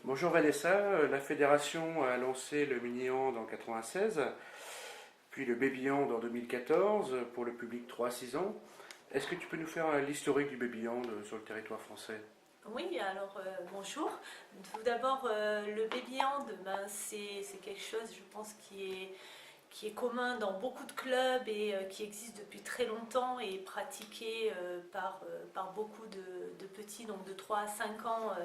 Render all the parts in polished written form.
Bonjour Vanessa, la fédération a lancé le mini-hand en 96, puis le baby-hand en 2014 pour le public 3 à 6 ans. Est-ce que tu peux nous faire l'historique du baby-hand sur le territoire français? Oui, alors bonjour. Tout d'abord, le baby hand, c'est quelque chose, je pense, qui est commun dans beaucoup de clubs et qui existe depuis très longtemps et pratiqué par beaucoup de petits, donc de 3 à 5 ans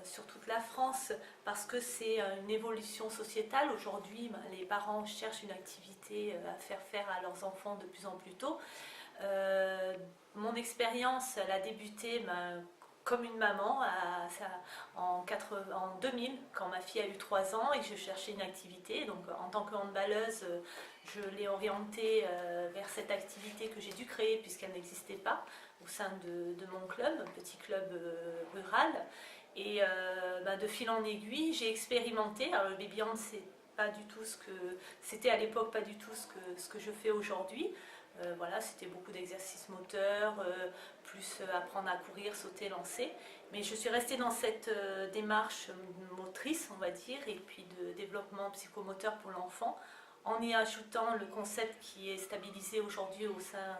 sur toute la France, parce que c'est une évolution sociétale. Aujourd'hui, les parents cherchent une activité à faire à leurs enfants de plus en plus tôt. Euh, Mon expérience, elle a débuté comme une maman en 2000, quand ma fille a eu 3 ans et que je cherchais une activité. Donc en tant que handballeuse, je l'ai orientée vers cette activité que j'ai dû créer puisqu'elle n'existait pas au sein de mon club, un petit club rural. Et de fil en aiguille, j'ai expérimenté. Alors le baby hand, c'est pas du tout ce que c'était à l'époque, pas du tout ce que je fais aujourd'hui. Voilà, c'était beaucoup d'exercices moteurs, plus apprendre à courir, sauter, lancer. Mais je suis restée dans cette démarche motrice, on va dire, et puis de développement psychomoteur pour l'enfant, en y ajoutant le concept qui est stabilisé aujourd'hui au sein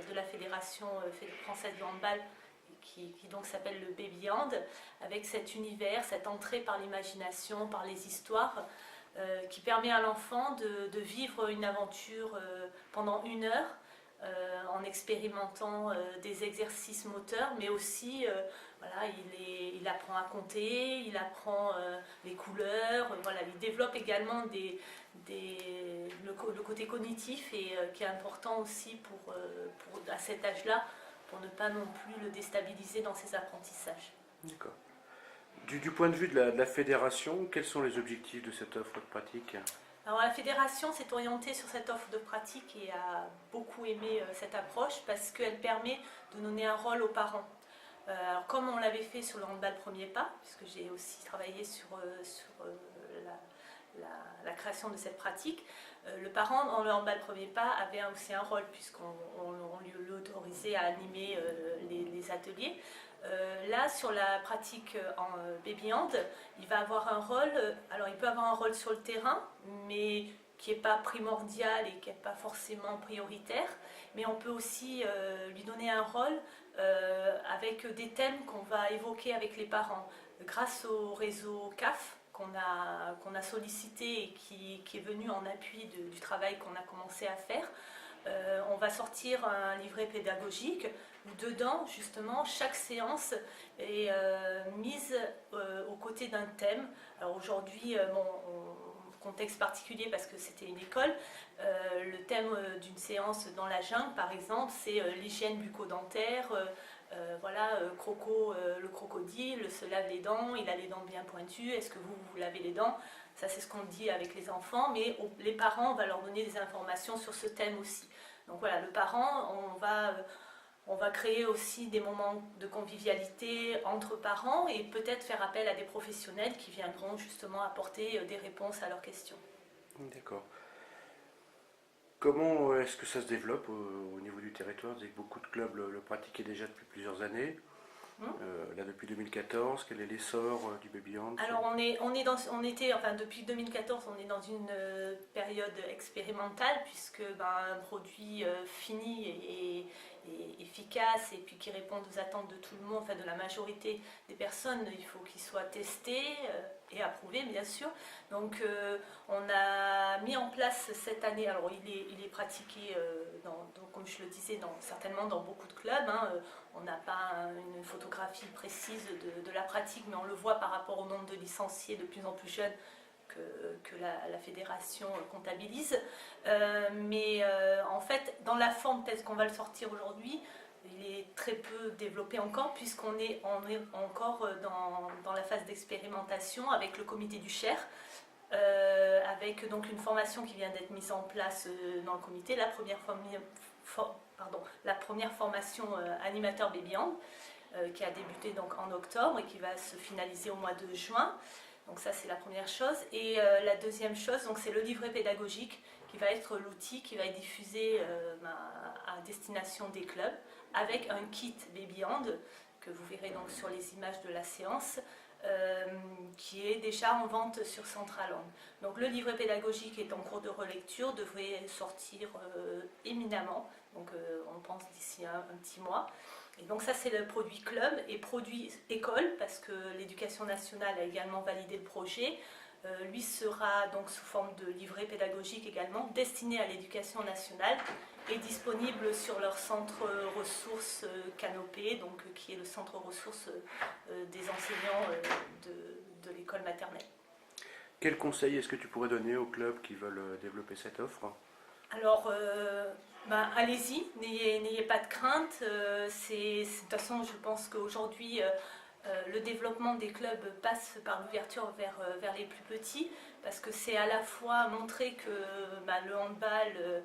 de la Fédération française de handball, qui donc s'appelle le baby hand, avec cet univers, cette entrée par l'imagination, par les histoires, qui permet à l'enfant de vivre une aventure pendant 1 heure en expérimentant des exercices moteurs, mais aussi voilà, il apprend à compter, il apprend les couleurs, voilà, il développe également le côté cognitif et qui est important aussi à cet âge-là pour ne pas non plus le déstabiliser dans ses apprentissages. D'accord. Du point de vue de la fédération, quels sont les objectifs de cette offre de pratique? Alors la fédération s'est orientée sur cette offre de pratique et a beaucoup aimé cette approche parce qu'elle permet de donner un rôle aux parents. Alors comme on l'avait fait sur le handball premier pas, puisque j'ai aussi travaillé sur la création de cette pratique, le parent dans le handball premier pas avait aussi un rôle puisqu'on lui l'autorisait à animer les ateliers. Là, sur la pratique en baby hand, il va avoir un rôle, alors il peut avoir un rôle sur le terrain, mais qui n'est pas primordial et qui n'est pas forcément prioritaire, mais on peut aussi lui donner un rôle avec des thèmes qu'on va évoquer avec les parents. Grâce au réseau CAF qu'on a sollicité et qui est venu en appui du travail qu'on a commencé à faire, on va sortir un livret pédagogique où dedans, justement, chaque séance est mise aux côtés d'un thème. Alors aujourd'hui, contexte particulier parce que c'était une école, le thème d'une séance dans la jungle, par exemple, c'est l'hygiène bucco-dentaire. Voilà, le crocodile se lave les dents, il a les dents bien pointues, est-ce que vous lavez les dents? Ça, c'est ce qu'on dit avec les enfants, mais les parents, on va leur donner des informations sur ce thème aussi. Donc voilà, le parent, on va créer aussi des moments de convivialité entre parents et peut-être faire appel à des professionnels qui viendront justement apporter des réponses à leurs questions. D'accord. Comment est-ce que ça se développe au niveau du territoire? Vous avez beaucoup de clubs le pratiquaient déjà depuis plusieurs années. Hmm. Là, depuis 2014, quel est l'essor du baby hand? Alors depuis 2014, on est dans une période expérimentale puisque un produit fini et efficace et puis qui répond aux attentes de tout le monde, enfin de la majorité des personnes, il faut qu'il soit testé et approuvé bien sûr. Donc on a mis en place cette année, alors il est pratiqué comme je le disais, certainement dans beaucoup de clubs. On n'a pas une photographie précise de la pratique, mais on le voit par rapport au nombre de licenciés de plus en plus jeunes que la fédération comptabilise. Mais en fait, dans la forme telle qu'on va le sortir aujourd'hui, il est très peu développé encore, puisqu'on est encore dans la phase d'expérimentation avec le comité du Cher. Avec donc une formation qui vient d'être mise en place dans le comité, la première formation animateur baby hand, qui a débuté donc en octobre et qui va se finaliser au mois de juin. Donc ça, c'est la première chose. Et la deuxième chose, donc, c'est le livret pédagogique qui va être l'outil qui va être diffusé à destination des clubs avec un kit baby hand que vous verrez donc sur les images de la séance, qui est déjà en vente sur Centraland. Donc le livret pédagogique est en cours de relecture, devrait sortir éminemment, donc on pense d'ici un petit mois. Et donc ça c'est le produit club et produit école, parce que l'Éducation nationale a également validé le projet. Lui sera donc sous forme de livret pédagogique également, destiné à l'Éducation nationale et disponible sur leur centre ressources Canopé, donc, qui est le centre ressources des enseignants de l'école maternelle. Quel conseil est-ce que tu pourrais donner aux clubs qui veulent développer cette offre? Alors, allez-y, n'ayez pas de crainte. De toute façon, je pense qu'aujourd'hui, le développement des clubs passe par l'ouverture vers les plus petits, parce que c'est à la fois montrer que le handball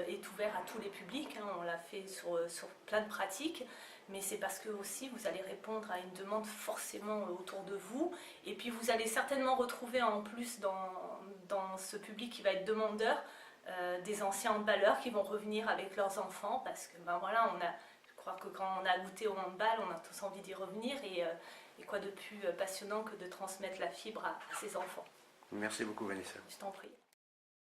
est ouvert à tous les publics, hein, on l'a fait sur plein de pratiques, mais c'est parce que aussi vous allez répondre à une demande forcément autour de vous, et puis vous allez certainement retrouver en plus dans ce public qui va être demandeur des anciens handballeurs qui vont revenir avec leurs enfants, parce que voilà, je crois que quand on a goûté au handball, on a tous envie d'y revenir, et quoi de plus passionnant que de transmettre la fibre à ses enfants. Merci beaucoup Vanessa. Je t'en prie.